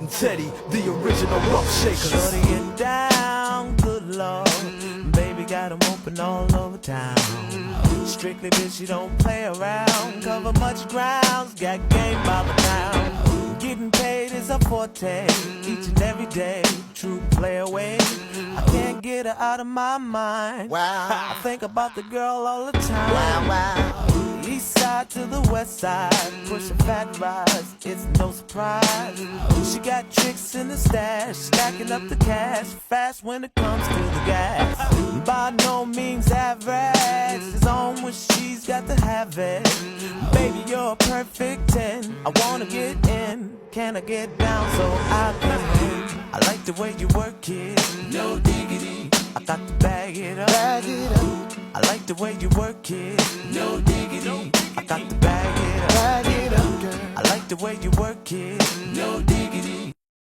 and Teddy, the original rough shakers. Shorty get down, good lord. Baby got 'em open all over town. Strictly bitch, you don't play around. Cover much grounds, got game by the pound. Getting paid is a forte, each and every day. True play away. I can't get her out of my mind. Wow. I think about the girl all the time. Wow, wow. East side to the west side, pushing fat rides, it's no surprise. She got tricks in the stash, stacking up the cash, fast when it comes to the gas. By no means average, it's on when she's got to have it. Baby, you're a perfect 10, I wanna get in. Can I get down so I can win? I like the way you work it, no diggity. I got to bag it up. Bag it up. I like the way you work it, no diggity. I got to bag it up. Bag it up, girl. I like the way you work it, no diggity.